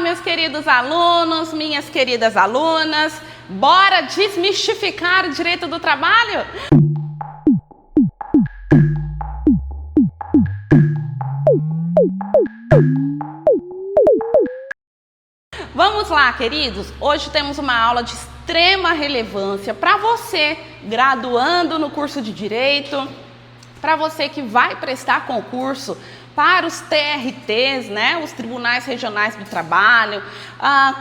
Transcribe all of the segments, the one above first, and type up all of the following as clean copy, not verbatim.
meus queridos alunos, minhas queridas alunas, bora desmistificar o direito do trabalho? Vamos lá, queridos, hoje temos uma aula de extrema relevância para você, graduando no curso de Direito, para você que vai prestar concurso para os TRTs, né, os Tribunais Regionais do Trabalho,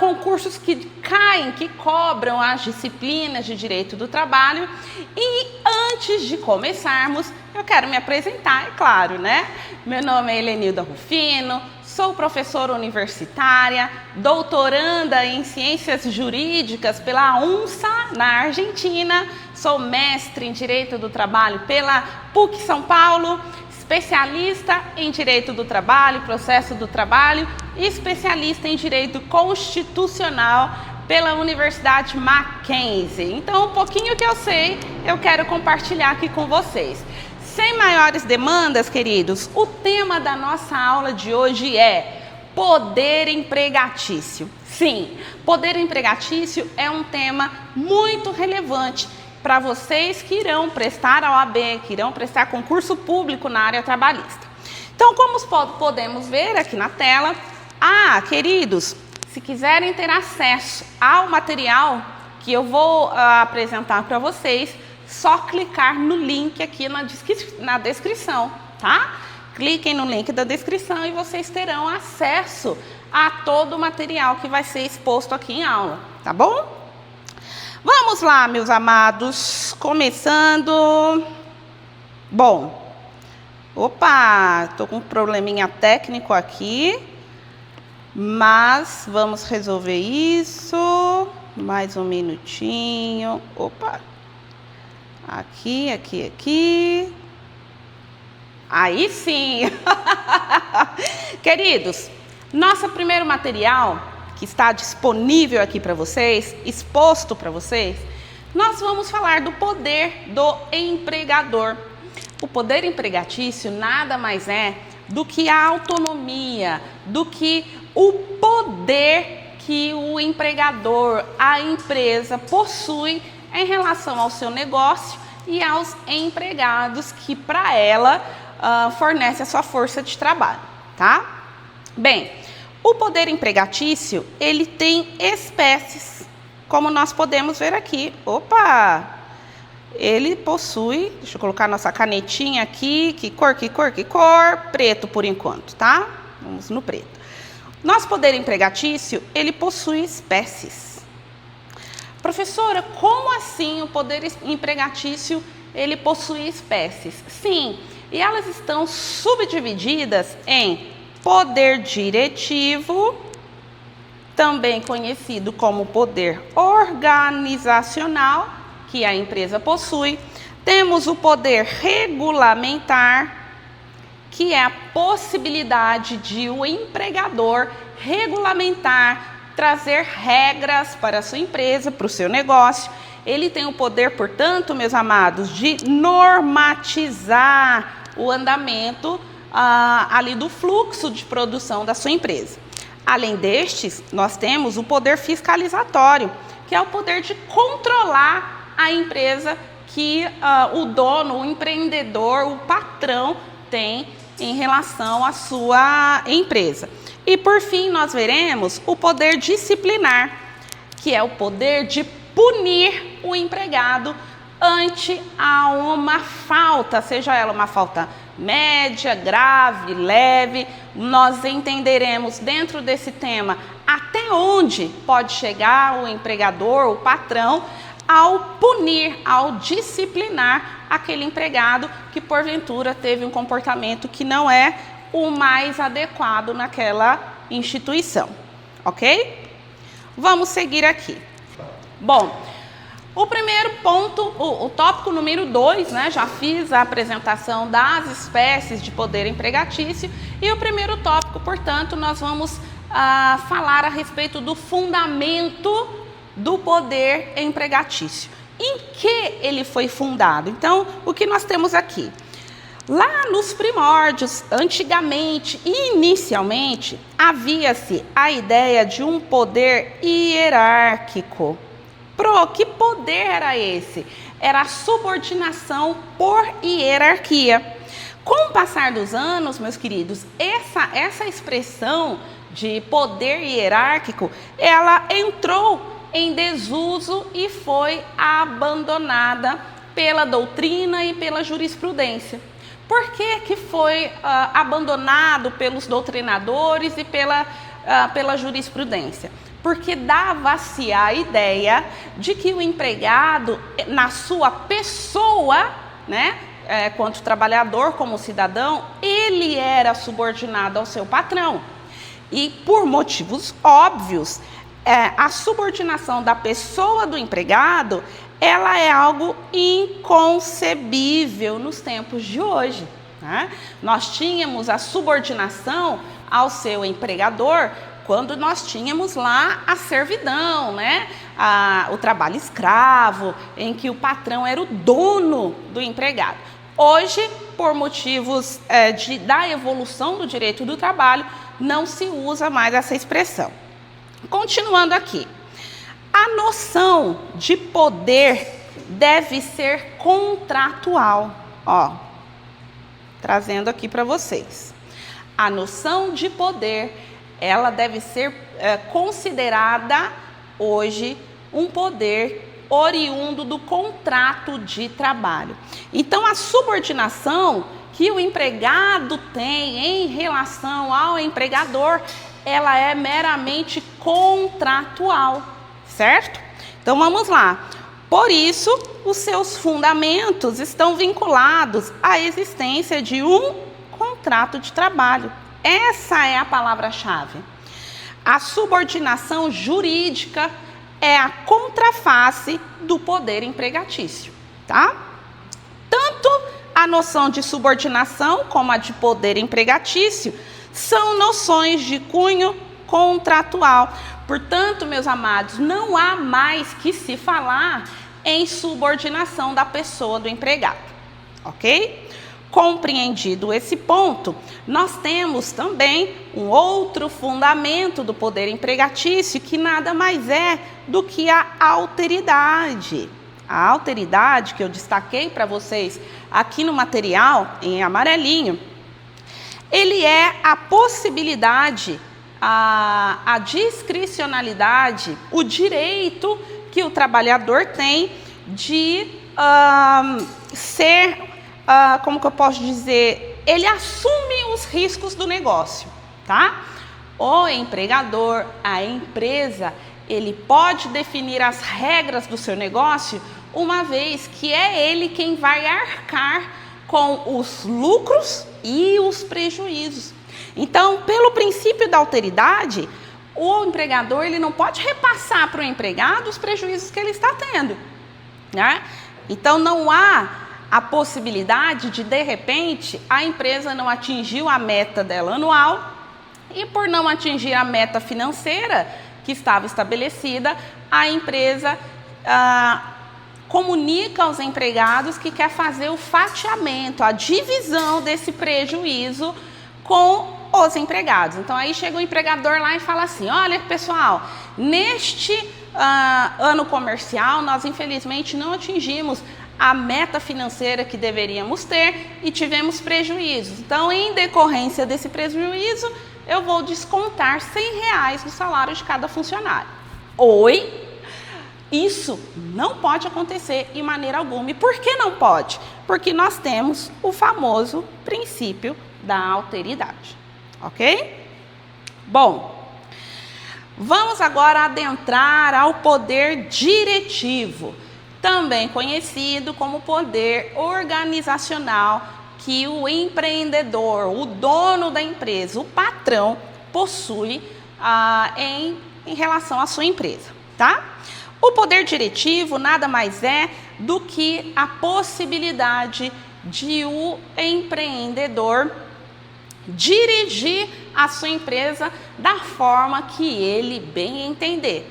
concursos que caem, que cobram as disciplinas de Direito do Trabalho. E antes de começarmos, eu quero me apresentar, é claro, né? Meu nome é Helenilda Rufino, sou professora universitária, doutoranda em Ciências Jurídicas pela UNSA, na Argentina, sou mestre em Direito do Trabalho pela PUC São Paulo, especialista em Direito do Trabalho, Processo do Trabalho e especialista em Direito Constitucional pela Universidade Mackenzie. Então, um pouquinho que eu sei, eu quero compartilhar aqui com vocês. Sem maiores demandas, queridos, o tema da nossa aula de hoje é poder empregatício. Sim, poder empregatício é um tema muito relevante para vocês que irão prestar a OAB, que irão prestar concurso público na área trabalhista. Então, como podemos ver aqui na tela, queridos, se quiserem ter acesso ao material que eu vou apresentar para vocês, só clicar no link aqui na descrição, tá? Cliquem no link da descrição e vocês terão acesso a todo o material que vai ser exposto aqui em aula, tá bom? Vamos lá, meus amados, começando. Bom, tô com um probleminha técnico aqui, mas vamos resolver isso. Mais um minutinho. Aqui. Aí sim! Queridos, nosso primeiro material que está disponível aqui para vocês, exposto para vocês, nós vamos falar do poder do empregador. O poder empregatício nada mais é do que a autonomia, do que o poder que o empregador, a empresa possui em relação ao seu negócio e aos empregados que para ela fornece a sua força de trabalho, tá? Bem, o poder empregatício, ele tem espécies, como nós podemos ver aqui. Ele possui, deixa eu colocar nossa canetinha aqui, que cor? Preto por enquanto, tá? Vamos no preto. Nosso poder empregatício, ele possui espécies. Professora, como assim o poder empregatício, ele possui espécies? Sim, e elas estão subdivididas em poder diretivo, também conhecido como poder organizacional, que a empresa possui. Temos o poder regulamentar, que é a possibilidade de o empregador regulamentar, trazer regras para a sua empresa, para o seu negócio. Ele tem o poder, portanto, meus amados, de normatizar o andamento ali do fluxo de produção da sua empresa. Além destes, nós temos o poder fiscalizatório, que é o poder de controlar a empresa que o dono, o empreendedor, o patrão tem em relação à sua empresa. E por fim, nós veremos o poder disciplinar, que é o poder de punir o empregado ante a uma falta, seja ela uma falta média, grave, leve. Nós entenderemos dentro desse tema até onde pode chegar o empregador, o patrão, ao punir, ao disciplinar aquele empregado que porventura teve um comportamento que não é o mais adequado naquela instituição, ok? Vamos seguir aqui. Bom, o primeiro ponto, o tópico número 2, né? Já fiz a apresentação das espécies de poder empregatício e o primeiro tópico, portanto, nós vamos falar a respeito do fundamento do poder empregatício. Em que ele foi fundado? Então, o que nós temos aqui? Lá nos primórdios, antigamente, inicialmente, havia-se a ideia de um poder hierárquico. Que poder era esse? Era a subordinação por hierarquia. Com o passar dos anos, meus queridos, essa expressão de poder hierárquico, ela entrou em desuso e foi abandonada pela doutrina e pela jurisprudência. Por que foi abandonado pelos doutrinadores e pela jurisprudência? Porque dava-se a ideia de que o empregado, na sua pessoa, né, quanto trabalhador, como cidadão, ele era subordinado ao seu patrão. E por motivos óbvios, a subordinação da pessoa do empregado, ela é algo inconcebível nos tempos de hoje, né? Nós tínhamos a subordinação ao seu empregador quando nós tínhamos lá a servidão, né? O trabalho escravo, em que o patrão era o dono do empregado. Hoje, por motivos da evolução do direito do trabalho, não se usa mais essa expressão. Continuando aqui. A noção de poder deve ser contratual. Trazendo aqui para vocês. A noção de poder, ela deve ser considerada hoje um poder oriundo do contrato de trabalho. Então, a subordinação que o empregado tem em relação ao empregador, ela é meramente contratual, certo? Então, vamos lá. Por isso, os seus fundamentos estão vinculados à existência de um contrato de trabalho. Essa é a palavra-chave. A subordinação jurídica é a contraface do poder empregatício, tá? Tanto a noção de subordinação como a de poder empregatício são noções de cunho contratual. Portanto, meus amados, não há mais que se falar em subordinação da pessoa do empregado, ok? Compreendido esse ponto, nós temos também um outro fundamento do poder empregatício, que nada mais é do que a alteridade. A alteridade que eu destaquei para vocês aqui no material, em amarelinho, ele é a possibilidade, a discricionalidade, o direito que o trabalhador tem de ser, como que eu posso dizer, ele assume os riscos do negócio, tá? O empregador, a empresa, ele pode definir as regras do seu negócio, uma vez que é ele quem vai arcar com os lucros e os prejuízos. Então, pelo princípio da alteridade, o empregador ele não pode repassar para o empregado os prejuízos que ele está tendo, né? Então, não há a possibilidade de repente, a empresa não atingiu a meta dela anual e, por não atingir a meta financeira que estava estabelecida, a empresa comunica aos empregados que quer fazer o fatiamento, a divisão desse prejuízo com os empregados. Então, aí chega o empregador lá e fala assim: olha, pessoal, neste ano comercial, nós infelizmente não atingimos a meta financeira que deveríamos ter e tivemos prejuízos. Então, em decorrência desse prejuízo, eu vou descontar R$100 do salário de cada funcionário. Oi? Isso não pode acontecer de maneira alguma. E por que não pode? Porque nós temos o famoso princípio da alteridade. Ok? Bom, vamos agora adentrar ao poder diretivo, também conhecido como poder organizacional, que o empreendedor, o dono da empresa, o patrão, possui em relação à sua empresa, tá? O poder diretivo nada mais é do que a possibilidade de o empreendedor dirigir a sua empresa da forma que ele bem entender.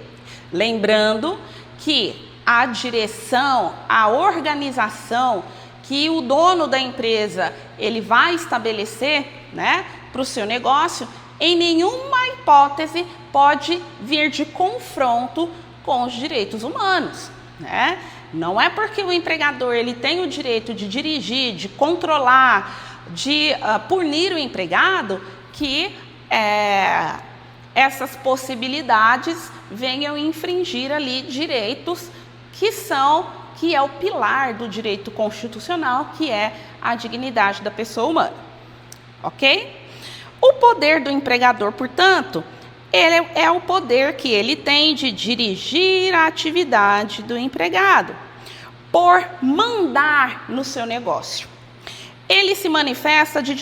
Lembrando que a direção, a organização que o dono da empresa ele vai estabelecer, né, para o seu negócio, em nenhuma hipótese pode vir de confronto com os direitos humanos, né? Não é porque o empregador ele tem o direito de dirigir, de controlar, de punir o empregado que essas possibilidades venham infringir ali direitos que é o pilar do direito constitucional, que é a dignidade da pessoa humana, ok? O poder do empregador, portanto, ele é o poder que ele tem de dirigir a atividade do empregado, por mandar no seu negócio. Ele se manifesta de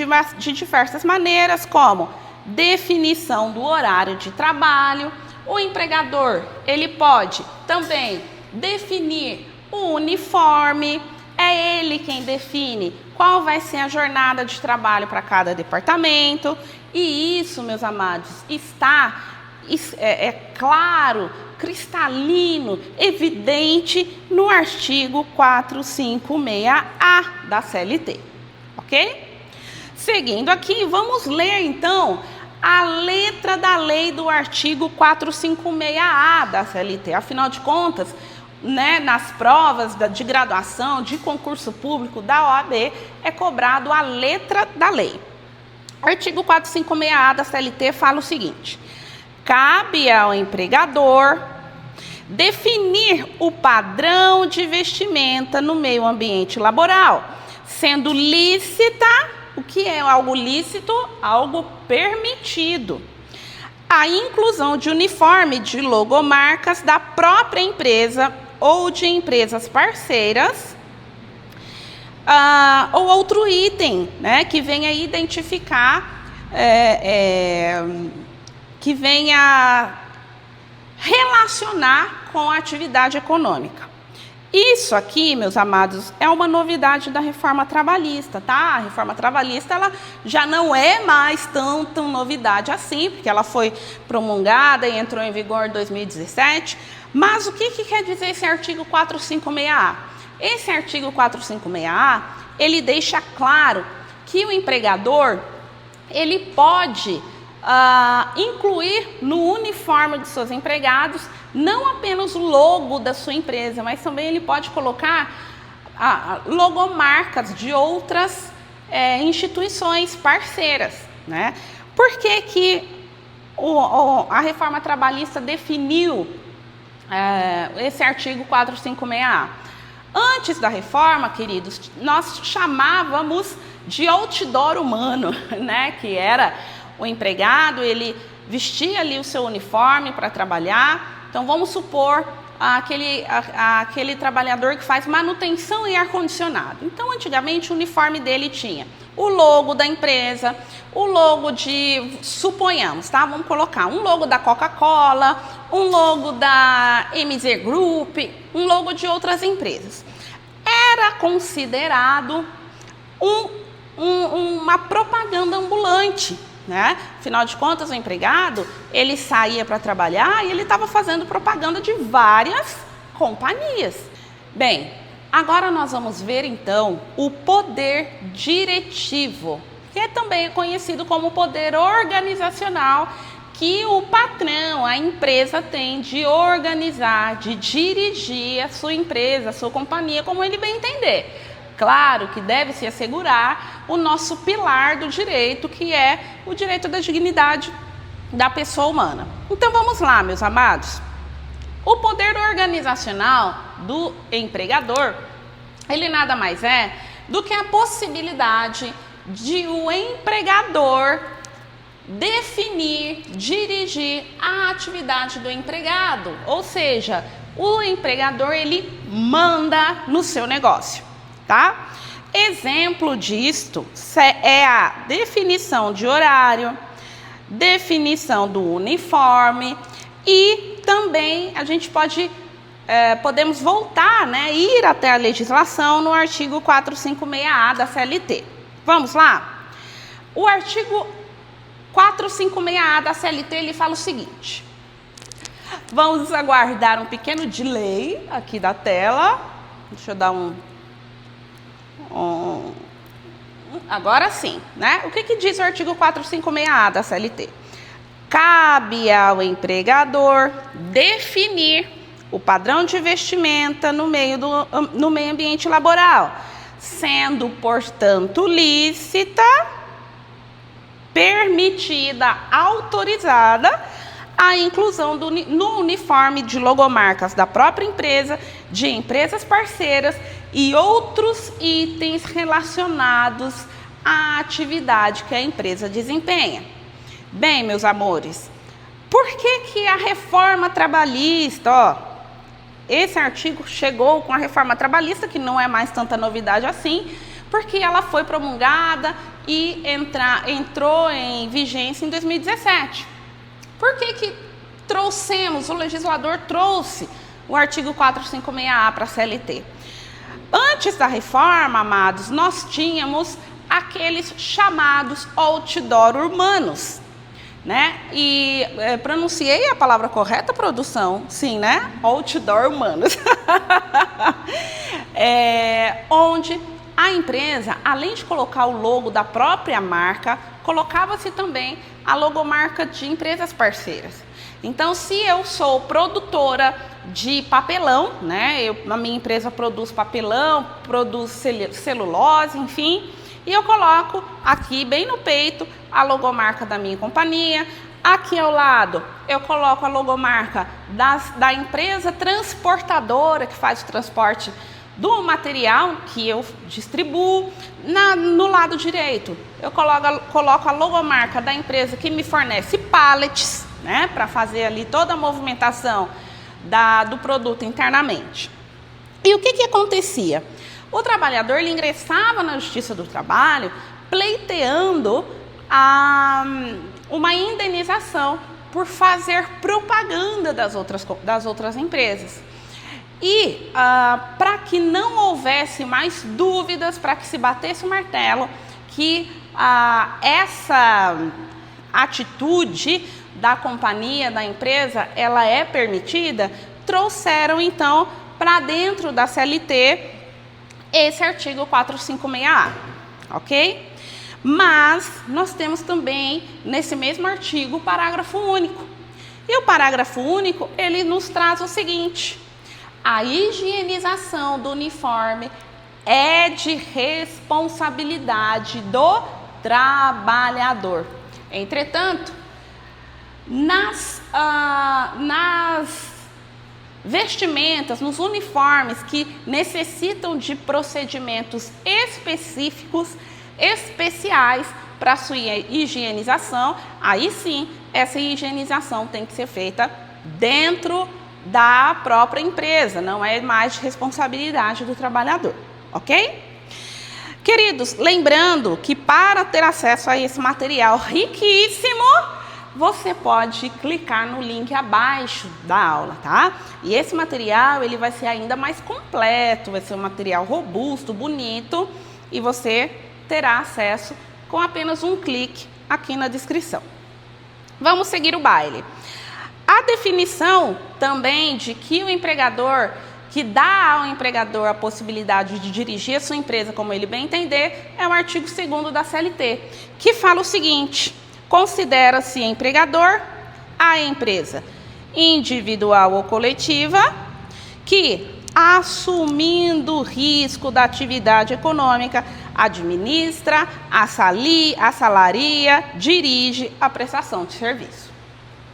diversas maneiras, como definição do horário de trabalho. O empregador, ele pode também definir o uniforme, é ele quem define qual vai ser a jornada de trabalho para cada departamento. E isso, meus amados, está claro, cristalino, evidente no artigo 456-A da CLT, ok? Seguindo aqui, vamos ler então a letra da lei do artigo 456-A da CLT. Afinal de contas, né, nas provas de graduação, de concurso público da OAB, é cobrado a letra da lei. O artigo 456-A da CLT fala o seguinte: cabe ao empregador definir o padrão de vestimenta no meio ambiente laboral, sendo lícita, o que é algo lícito? Algo permitido. A inclusão de uniforme de logomarcas da própria empresa ou de empresas parceiras, ou outro item, né, que venha identificar, que venha relacionar com a atividade econômica. Isso aqui, meus amados, é uma novidade da reforma trabalhista, tá? A reforma trabalhista, ela já não é mais tão novidade assim, porque ela foi promulgada e entrou em vigor em 2017. Mas o que quer dizer esse artigo 456-A? Esse artigo 456-A, ele deixa claro que o empregador, ele pode incluir no uniforme de seus empregados não apenas o logo da sua empresa, mas também ele pode colocar logomarcas de outras instituições parceiras, né? Por que a reforma trabalhista definiu esse artigo 456-A? Antes da reforma, queridos, nós chamávamos de outdoor humano, né? Que era o empregado, ele vestia ali o seu uniforme para trabalhar. Então, vamos supor aquele trabalhador que faz manutenção em ar-condicionado. Então, antigamente, o uniforme dele tinha o logo da empresa, o logo suponhamos, tá? Vamos colocar um logo da Coca-Cola, um logo da MZ Group, um logo de outras empresas. Era considerado uma propaganda ambulante, né? Afinal de contas, o empregado, ele saía para trabalhar e ele estava fazendo propaganda de várias companhias. Bem, agora nós vamos ver então o poder diretivo, que também é conhecido como poder organizacional, que o patrão, a empresa tem de organizar, de dirigir a sua empresa, a sua companhia, como ele bem entender. Claro que deve-se assegurar o nosso pilar do direito, que é o direito da dignidade da pessoa humana. Então vamos lá, meus amados. O poder organizacional do empregador, ele nada mais é do que a possibilidade de o empregador definir, dirigir a atividade do empregado. Ou seja, o empregador, ele manda no seu negócio. Tá? Exemplo disto é a definição de horário, definição do uniforme e também a gente podemos voltar, né, ir até a legislação no artigo 456-A da CLT. Vamos lá? O artigo 456-A da CLT, ele fala o seguinte. Vamos aguardar um pequeno delay aqui da tela. Deixa eu dar Agora sim, né? O que diz o artigo 456A da CLT? Cabe ao empregador definir o padrão de vestimenta no meio ambiente laboral, sendo, portanto, lícita, permitida, autorizada a inclusão no uniforme de logomarcas da própria empresa, de empresas parceiras e outros itens relacionados à atividade que a empresa desempenha. Bem, meus amores, por que a reforma trabalhista, esse artigo chegou com a reforma trabalhista, que não é mais tanta novidade assim, porque ela foi promulgada e entrou em vigência em 2017. Por que o legislador trouxe o artigo 456A para a CLT? Antes da reforma, amados, nós tínhamos aqueles chamados outdoor urbanos, né? E pronunciei a palavra correta, produção? Sim, né? Outdoor urbanos. Onde a empresa, além de colocar o logo da própria marca, colocava-se também a logomarca de empresas parceiras. Então, se eu sou produtora de papelão, né? A minha empresa produz papelão, produz celulose, enfim, e eu coloco aqui bem no peito a logomarca da minha companhia. Aqui ao lado eu coloco a logomarca da empresa transportadora que faz o transporte do material que eu distribuo. No lado direito eu coloco a logomarca da empresa que me fornece pallets, né, para fazer ali toda a movimentação do produto internamente. E o que acontecia? O trabalhador ele ingressava na Justiça do Trabalho pleiteando uma indenização por fazer propaganda das outras empresas. E para que não houvesse mais dúvidas, para que se batesse o martelo, que essa atitude da companhia, da empresa, ela é permitida, trouxeram então para dentro da CLT esse artigo 456A, ok? Mas nós temos também nesse mesmo artigo o parágrafo único. E o parágrafo único, ele nos traz o seguinte: a higienização do uniforme é de responsabilidade do trabalhador. Entretanto, nas vestimentas, nos uniformes que necessitam de procedimentos específicos, especiais para sua higienização, aí sim, essa higienização tem que ser feita dentro da própria empresa, não é mais de responsabilidade do trabalhador, ok? Queridos, lembrando que para ter acesso a esse material riquíssimo, você pode clicar no link abaixo da aula, tá? E esse material, ele vai ser ainda mais completo, vai ser um material robusto, bonito, e você terá acesso com apenas um clique aqui na descrição. Vamos seguir o baile. A definição também de que o empregador, que dá ao empregador a possibilidade de dirigir a sua empresa como ele bem entender, é o artigo 2º da CLT, que fala o seguinte: considera-se empregador a empresa individual ou coletiva que, assumindo o risco da atividade econômica, administra, assalaria, dirige a prestação de serviço.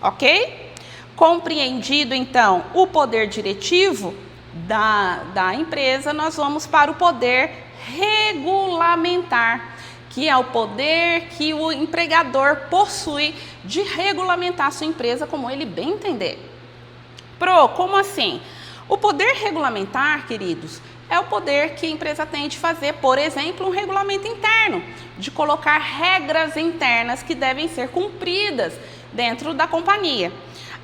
Ok? Compreendido, então, o poder diretivo da empresa, nós vamos para o poder regulamentar, que é o poder que o empregador possui de regulamentar a sua empresa como ele bem entender. Como assim? O poder regulamentar, queridos, é o poder que a empresa tem de fazer, por exemplo, um regulamento interno, de colocar regras internas que devem ser cumpridas dentro da companhia.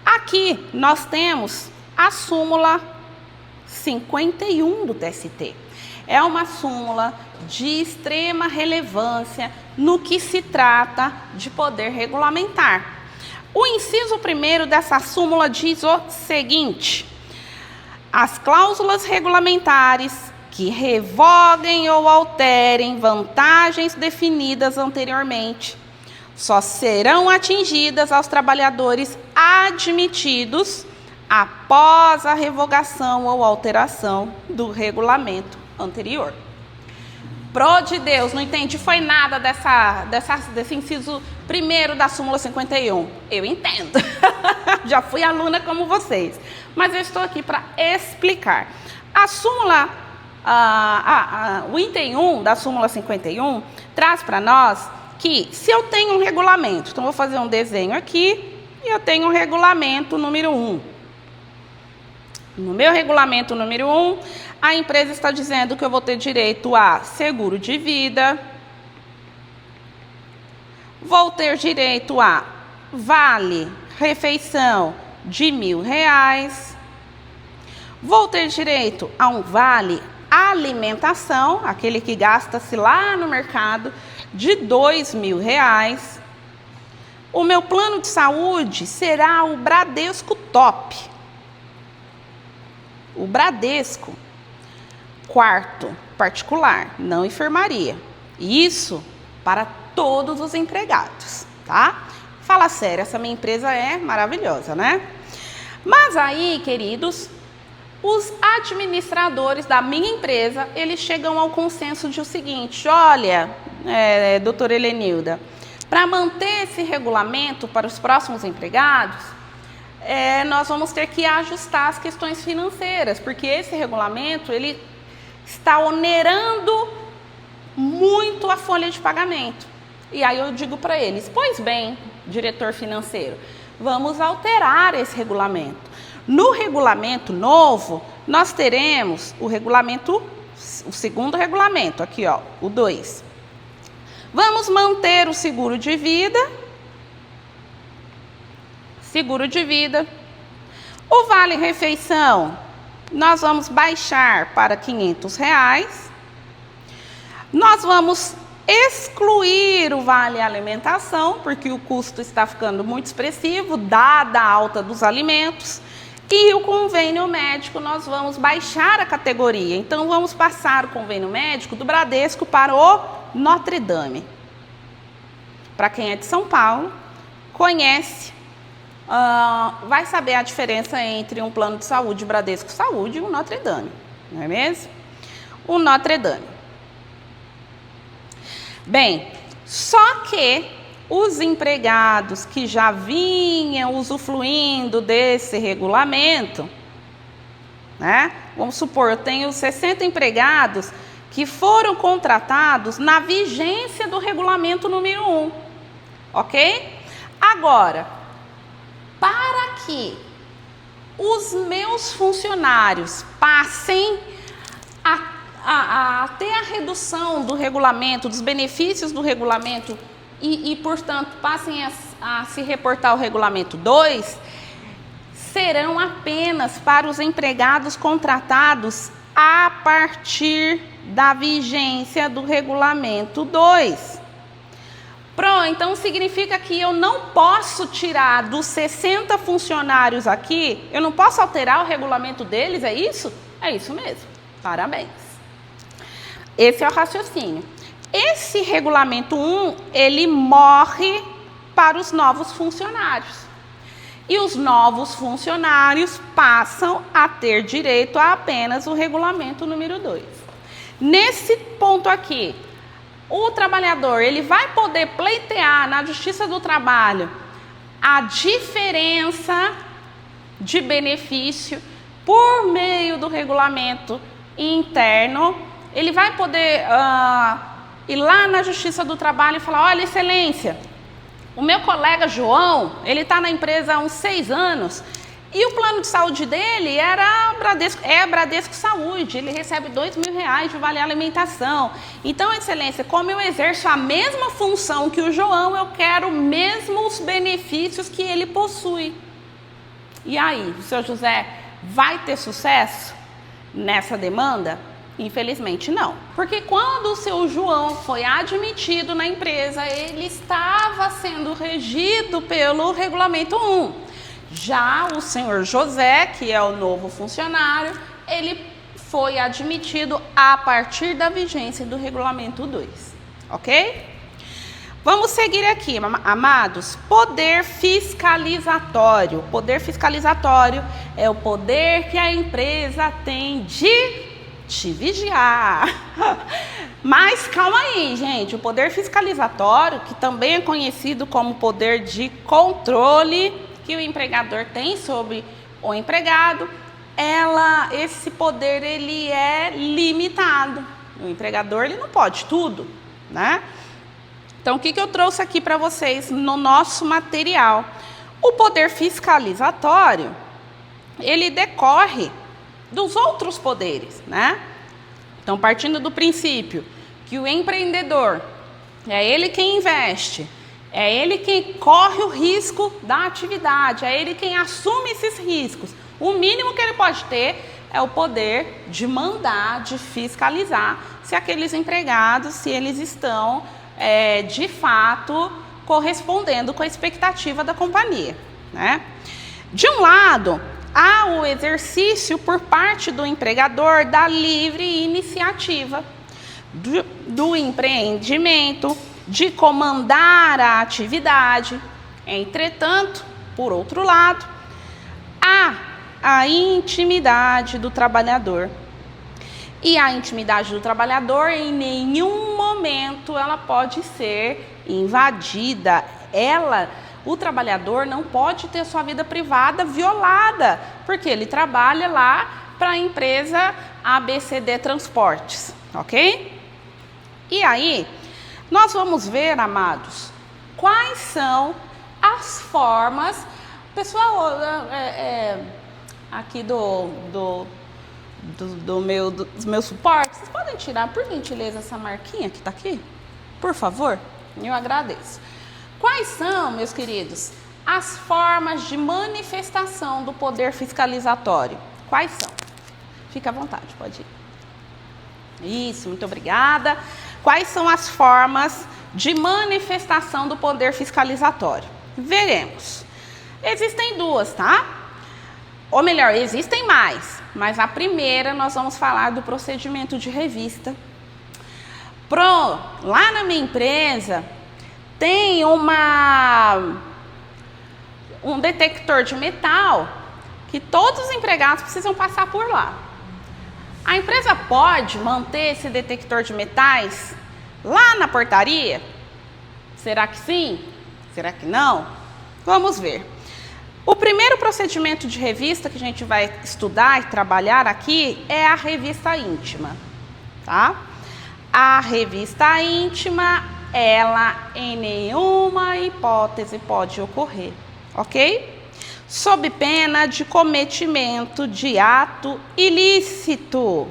Aqui nós temos a súmula 51 do TST. É uma súmula de extrema relevância no que se trata de poder regulamentar. O inciso 1º dessa súmula diz o seguinte: as cláusulas regulamentares que revoguem ou alterem vantagens definidas anteriormente. Só serão atingidas aos trabalhadores admitidos após a revogação ou alteração do regulamento anterior. Pro de Deus, não entendi foi nada desse inciso primeiro da súmula 51. Eu entendo. Já fui aluna como vocês. Mas eu estou aqui para explicar. A súmula, o item 1 da súmula 51 traz para nós que se eu tenho um regulamento, então vou fazer um desenho aqui e eu tenho um regulamento número 1. No meu regulamento número 1, a empresa está dizendo que eu vou ter direito a seguro de vida, vou ter direito a vale refeição de R$1.000, vou ter direito a um vale alimentação, aquele que gasta-se lá no mercado, de R$2.000. O meu plano de saúde será o Bradesco Top. O Bradesco, quarto, particular, não enfermaria. Isso para todos os empregados, tá? Fala sério, essa minha empresa é maravilhosa, né? Mas aí, queridos, os administradores da minha empresa, eles chegam ao consenso de o seguinte: olha, doutora Helenilda, para manter esse regulamento para os próximos empregados, nós vamos ter que ajustar as questões financeiras, porque esse regulamento, ele está onerando muito a folha de pagamento. E aí eu digo para eles: pois bem, diretor financeiro, vamos alterar esse regulamento. No regulamento novo, nós teremos o regulamento, o segundo regulamento, aqui ó, o 2. Vamos manter o seguro de vida, o vale refeição, nós vamos baixar para R$500. Nós vamos excluir o vale alimentação, porque o custo está ficando muito expressivo, dada a alta dos alimentos. E o convênio médico, nós vamos baixar a categoria. Então, vamos passar o convênio médico do Bradesco para o Notre Dame. Para quem é de São Paulo, conhece, vai saber a diferença entre um plano de saúde Bradesco Saúde e o Notre Dame, não é mesmo? O Notre Dame. Bem, só que os empregados que já vinham usufruindo desse regulamento, né? Vamos supor, eu tenho 60 empregados que foram contratados na vigência do regulamento número 1, ok? Agora, para que os meus funcionários passem a ter a redução do regulamento, dos benefícios do regulamento e portanto, passem a se reportar ao regulamento 2, serão apenas para os empregados contratados a partir da vigência do regulamento 2. Pronto, então significa que eu não posso tirar dos 60 funcionários aqui, eu não posso alterar o regulamento deles, é isso? É isso mesmo, parabéns. Esse é o raciocínio. Esse regulamento 1, ele morre para os novos funcionários. E os novos funcionários passam a ter direito a apenas o regulamento número 2. Nesse ponto aqui, o trabalhador, ele vai poder pleitear na Justiça do Trabalho a diferença de benefício por meio do regulamento interno. Ele vai poder ir lá na Justiça do Trabalho e falar: olha, excelência, o meu colega João, ele está na empresa há uns 6 anos e o plano de saúde dele Bradesco Saúde, ele recebe R$2.000 de vale alimentação. Então, excelência, como eu exerço a mesma função que o João, eu quero mesmo os benefícios que ele possui. E aí, o senhor José vai ter sucesso nessa demanda? Infelizmente não, porque quando o seu João foi admitido na empresa, ele estava sendo regido pelo regulamento 1. Já o senhor José, que é o novo funcionário, ele foi admitido a partir da vigência do Regulamento 2, ok? Vamos seguir aqui, amados. Poder fiscalizatório. Poder fiscalizatório é o poder que a empresa tem de te vigiar. Mas calma aí, gente. O poder fiscalizatório, que também é conhecido como poder de controle que o empregador tem sobre o empregado, esse poder ele é limitado. O empregador ele não pode tudo, né? Então, o que eu trouxe aqui para vocês no nosso material? O poder fiscalizatório, ele decorre dos outros poderes, né? Então, partindo do princípio que o empreendedor, é ele quem investe, é ele quem corre o risco da atividade, é ele quem assume esses riscos. O mínimo que ele pode ter é o poder de mandar, de fiscalizar se aqueles empregados, se eles estão de fato correspondendo com a expectativa da companhia, né? De um lado, há o exercício por parte do empregador da livre iniciativa, do empreendimento, de comandar a atividade. Entretanto, por outro lado, há a intimidade do trabalhador. E a intimidade do trabalhador, em nenhum momento, ela pode ser invadida. O trabalhador não pode ter sua vida privada violada, porque ele trabalha lá para a empresa ABCD Transportes, ok? E aí, nós vamos ver, amados, quais são as formas... Pessoal, aqui dos meus suportes, vocês podem tirar, por gentileza, essa marquinha que está aqui? Por favor, eu agradeço. Quais são, meus queridos, as formas de manifestação do poder fiscalizatório? Quais são? Fica à vontade, pode ir. Isso, muito obrigada. Quais são as formas de manifestação do poder fiscalizatório? Veremos. Existem duas, tá? Ou melhor, existem mais, mas a primeira nós vamos falar do procedimento de revista. Lá na minha empresa tem um detector de metal que todos os empregados precisam passar por lá. A empresa pode manter esse detector de metais lá na portaria? Será que sim? Será que não? Vamos ver. O primeiro procedimento de revista que a gente vai estudar e trabalhar aqui é a revista íntima, tá? A revista íntima, ela em nenhuma hipótese pode ocorrer, ok? Sob pena de cometimento de ato ilícito.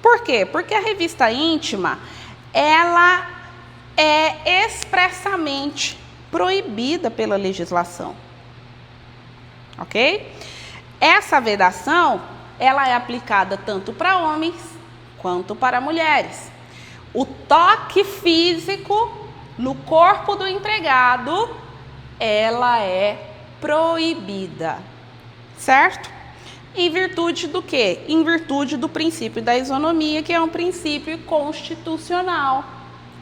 Por quê? Porque a revista íntima, ela é expressamente proibida pela legislação. Ok? Essa vedação, ela é aplicada tanto para homens quanto para mulheres. O toque físico no corpo do empregado, ela é proibida, certo? Em virtude do quê? Em virtude do princípio da isonomia, que é um princípio constitucional,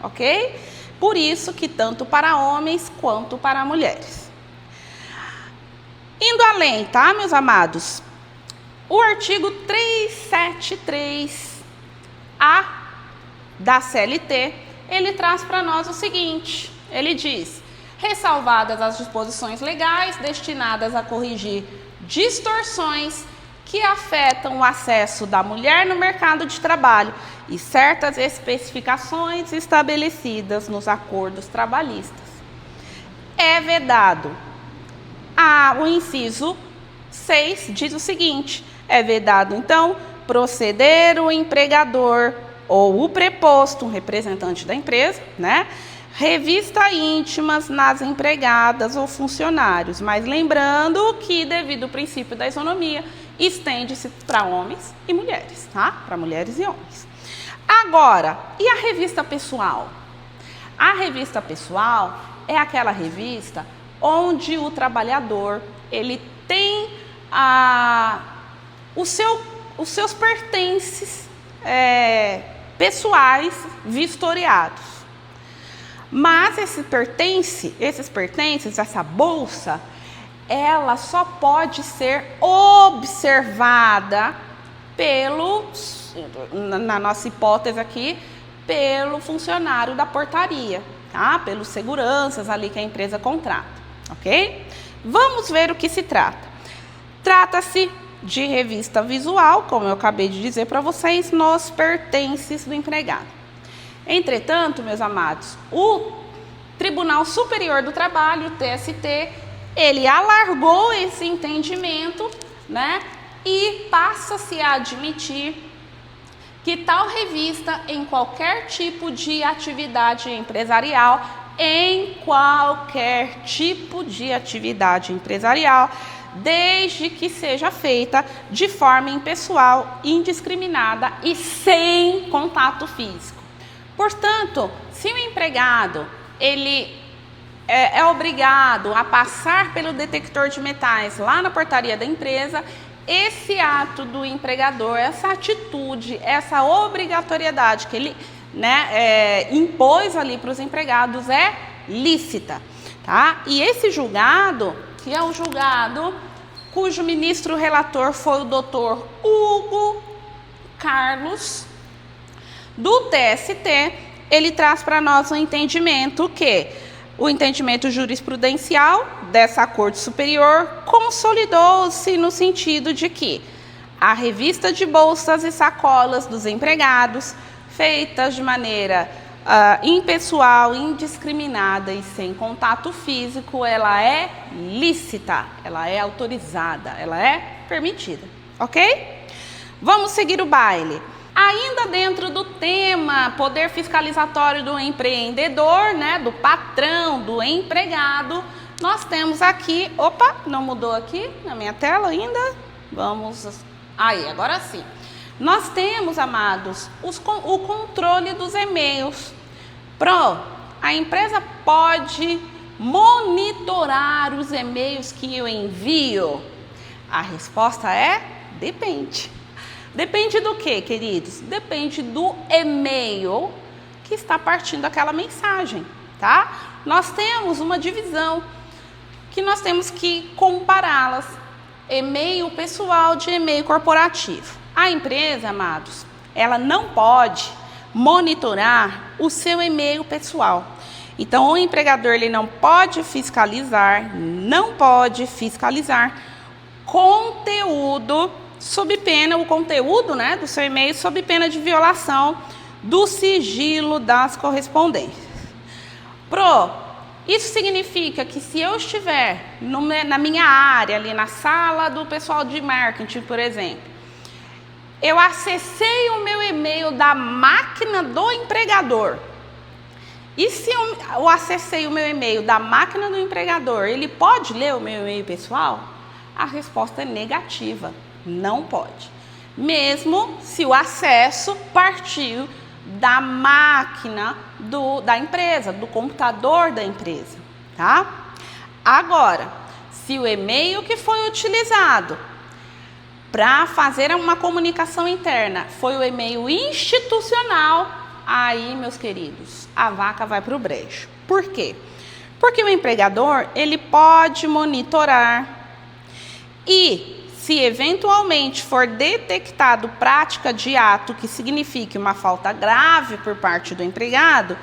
ok? Por isso que tanto para homens quanto para mulheres. Indo além, tá, meus amados? O artigo 373-A da CLT, ele traz para nós o seguinte, ele diz: ressalvadas as disposições legais destinadas a corrigir distorções que afetam o acesso da mulher no mercado de trabalho e certas especificações estabelecidas nos acordos trabalhistas. É vedado. O inciso 6 diz o seguinte: é vedado, então, proceder o empregador ou o preposto, um representante da empresa, né? Revista íntimas nas empregadas ou funcionários, mas lembrando que, devido ao princípio da isonomia, estende-se para homens e mulheres, tá? Para mulheres e homens. Agora, e a revista pessoal? A revista pessoal é aquela revista onde o trabalhador ele tem o seu os seus pertences pessoais vistoriados. Mas esses pertences, essa bolsa, ela só pode ser observada na nossa hipótese aqui, pelo funcionário da portaria, tá? Pelos seguranças ali que a empresa contrata, ok? Vamos ver o que se trata. Trata-se de revista visual, como eu acabei de dizer para vocês, nos pertences do empregado. Entretanto, meus amados, o Tribunal Superior do Trabalho, o TST, ele alargou esse entendimento, né? E passa-se a admitir que tal revista, em qualquer tipo de atividade empresarial, desde que seja feita de forma impessoal, indiscriminada e sem contato físico. Portanto, se o empregado ele é obrigado a passar pelo detector de metais lá na portaria da empresa, esse ato do empregador, essa atitude, essa obrigatoriedade que ele impôs ali para os empregados é lícita, tá? E esse julgado, que é o julgado cujo ministro relator foi o doutor Hugo Carlos, do TST, ele traz para nós um entendimento que o entendimento jurisprudencial dessa Corte Superior consolidou-se no sentido de que a revista de bolsas e sacolas dos empregados, feitas de maneira impessoal, indiscriminada e sem contato físico, ela é lícita, ela é autorizada, ela é permitida, ok? Vamos seguir o baile. Ainda dentro do tema poder fiscalizatório do empreendedor, né, do patrão, do empregado, nós temos aqui, opa, não mudou aqui na minha tela ainda, vamos, aí, agora sim. Nós temos, amados, o controle dos e-mails. A empresa pode monitorar os e-mails que eu envio? A resposta é depende. Depende do quê, queridos? Depende do e-mail que está partindo aquela mensagem, tá? Nós temos uma divisão que nós temos que compará-las. E-mail pessoal de e-mail corporativo. A empresa, amados, ela não pode monitorar o seu e-mail pessoal. Então, o empregador ele não pode fiscalizar conteúdo sob pena, o conteúdo, né, do seu e-mail sob pena de violação do sigilo das correspondências. Isso significa que se eu estiver na minha área, ali na sala do pessoal de marketing, por exemplo, eu acessei o meu e-mail da máquina do empregador. E se eu acessei o meu e-mail da máquina do empregador, ele pode ler o meu e-mail pessoal? A resposta é negativa, não pode. Mesmo se o acesso partiu da máquina da empresa, do computador da empresa, tá? Agora, se o e-mail que foi utilizado para fazer uma comunicação interna foi o e-mail institucional, aí, meus queridos, a vaca vai para o brejo. Por quê? Porque o empregador, ele pode monitorar e, se eventualmente for detectado prática de ato que signifique uma falta grave por parte do empregado,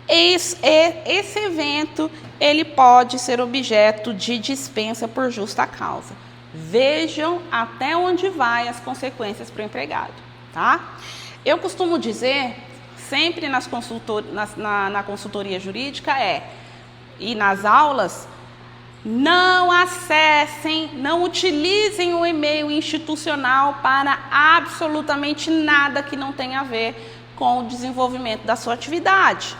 esse evento ele pode ser objeto de dispensa por justa causa. Vejam até onde vai as consequências para o empregado, tá? Eu costumo dizer, sempre na consultoria jurídica e nas aulas, não acessem, não utilizem o e-mail institucional para absolutamente nada que não tenha a ver com o desenvolvimento da sua atividade.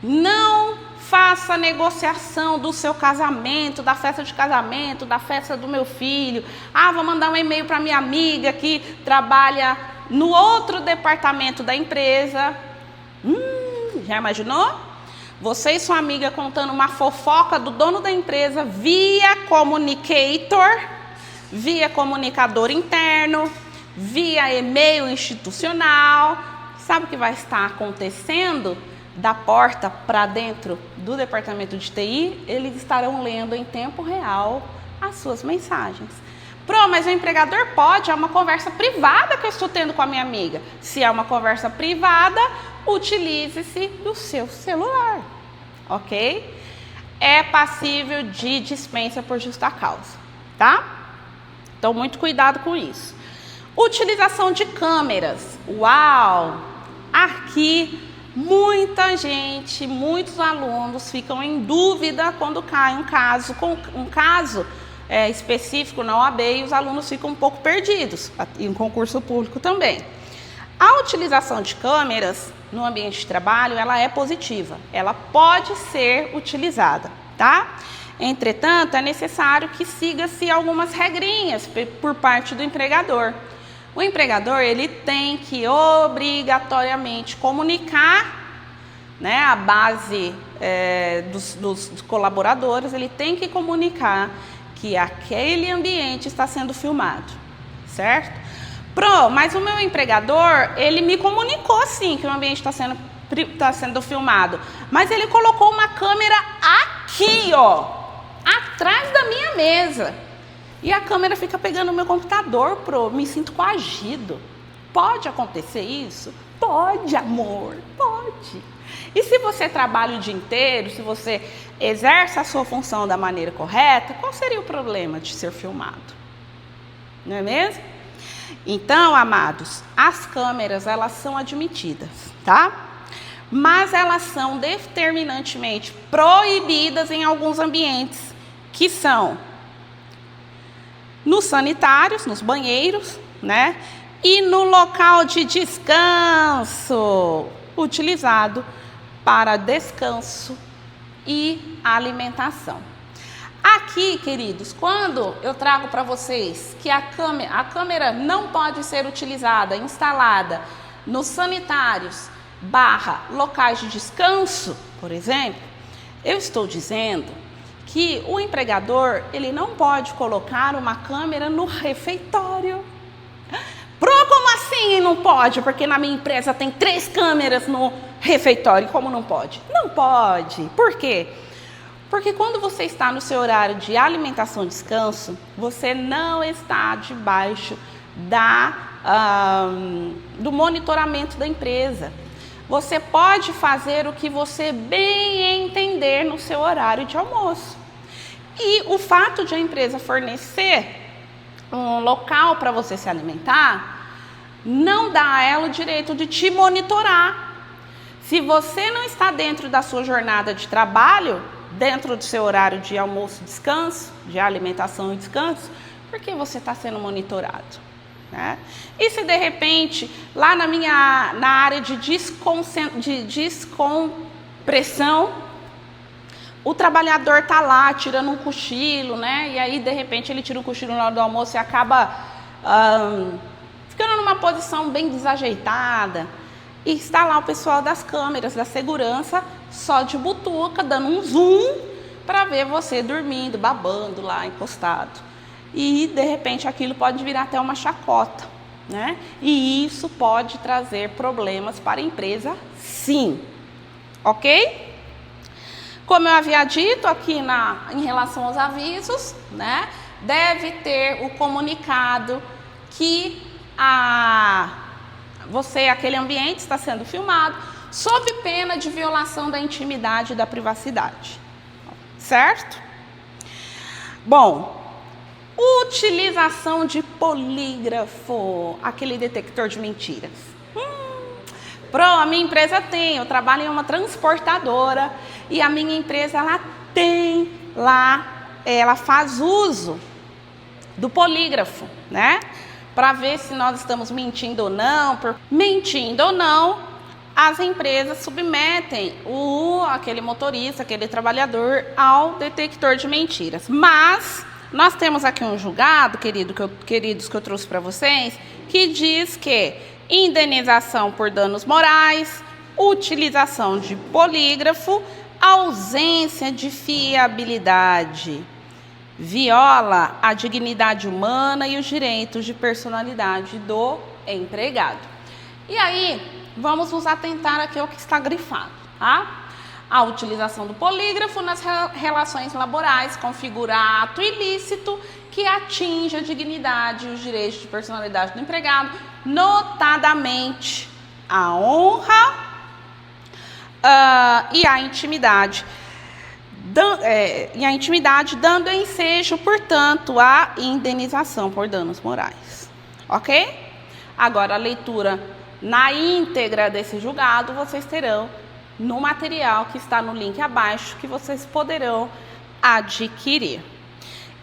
Não faça negociação do seu casamento, da festa de casamento, da festa do meu filho. Vou mandar um e-mail para minha amiga que trabalha no outro departamento da empresa. Já imaginou? Você e sua amiga contando uma fofoca do dono da empresa via comunicador interno, via e-mail institucional. Sabe o que vai estar acontecendo da porta para dentro do departamento de TI? Eles estarão lendo em tempo real as suas mensagens. Mas o empregador pode, é uma conversa privada que eu estou tendo com a minha amiga. Se é uma conversa privada, utilize-se do seu celular, ok? É passível de dispensa por justa causa, tá? Então, muito cuidado com isso. Utilização de câmeras. Uau! Aqui, muita gente, muitos alunos ficam em dúvida quando cai um caso específico na OAB, e os alunos ficam um pouco perdidos, em concurso público também. A utilização de câmeras no ambiente de trabalho, ela é positiva, ela pode ser utilizada, tá? Entretanto, é necessário que siga-se algumas regrinhas por parte do empregador. O empregador, ele tem que obrigatoriamente comunicar, né, a base dos colaboradores, ele tem que comunicar que aquele ambiente está sendo filmado, certo? Mas o meu empregador, ele me comunicou sim que o ambiente está sendo filmado, mas ele colocou uma câmera aqui, ó, atrás da minha mesa. E a câmera fica pegando o meu computador, me sinto coagido. Pode acontecer isso? Pode, amor, pode. E se você trabalha o dia inteiro, se você exerce a sua função da maneira correta, qual seria o problema de ser filmado? Não é mesmo? Então, amados, as câmeras, elas são admitidas, tá? Mas elas são determinantemente proibidas em alguns ambientes, que são nos sanitários, nos banheiros, né? E no local de descanso, utilizado para descanso e alimentação. Aqui, queridos, quando eu trago para vocês que a câmera não pode ser utilizada, instalada nos sanitários / locais de descanso, por exemplo, eu estou dizendo que o empregador, ele não pode colocar uma câmera no refeitório. Como assim não pode? Porque na minha empresa tem 3 câmeras no refeitório. Como não pode? Não pode. Por quê? Porque quando você está no seu horário de alimentação e descanso, você não está debaixo do monitoramento da empresa. Você pode fazer o que você bem entender no seu horário de almoço. E o fato de a empresa fornecer um local para você se alimentar, não dá a ela o direito de te monitorar. Se você não está dentro da sua jornada de trabalho, dentro do seu horário de almoço e descanso, de alimentação e descanso, por que você está sendo monitorado? Né? E se de repente, lá na área de descompressão, o trabalhador está lá tirando um cochilo, né? E aí de repente ele tira um cochilo na hora do almoço e acaba ficando numa posição bem desajeitada. E está lá o pessoal das câmeras, da segurança, só de butuca, dando um zoom para ver você dormindo, babando lá, encostado. E, de repente, aquilo pode virar até uma chacota, né? E isso pode trazer problemas para a empresa, sim. Ok? Como eu havia dito aqui em relação aos avisos, né? Deve ter o comunicado que aquele ambiente está sendo filmado sob pena de violação da intimidade e da privacidade. Certo? Bom, utilização de polígrafo, aquele detector de mentiras. A minha empresa tem, eu trabalho em uma transportadora e a minha empresa, ela tem lá, ela faz uso do polígrafo, né? Para ver se nós estamos mentindo ou não. Mentindo ou não, as empresas submetem aquele motorista, aquele trabalhador ao detector de mentiras. Mas nós temos aqui um julgado, queridos, que eu trouxe para vocês, que diz que indenização por danos morais, utilização de polígrafo, ausência de fiabilidade. viola a dignidade humana e os direitos de personalidade do empregado. E aí, vamos nos atentar aqui ao que está grifado, tá? A utilização do polígrafo nas relações laborais configura ato ilícito que atinge a dignidade e os direitos de personalidade do empregado, notadamente a honra e a intimidade. Dando ensejo, portanto, à indenização por danos morais. Ok? Agora, a leitura na íntegra desse julgado, vocês terão no material que está no link abaixo, que vocês poderão adquirir.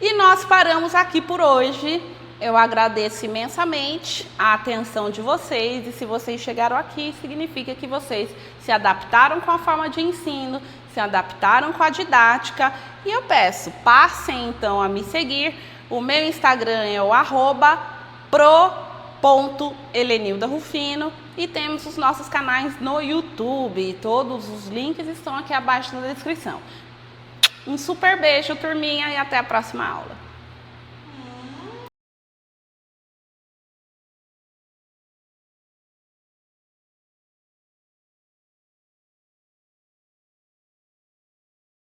E nós paramos aqui por hoje. Eu agradeço imensamente a atenção de vocês, e se vocês chegaram aqui, significa que vocês se adaptaram com a forma de ensino, se adaptaram com a didática, e eu peço, passem então a me seguir. O meu Instagram é o @pro.helenildarufino, e temos os nossos canais no YouTube, todos os links estão aqui abaixo na descrição. Um super beijo, turminha, e até a próxima aula.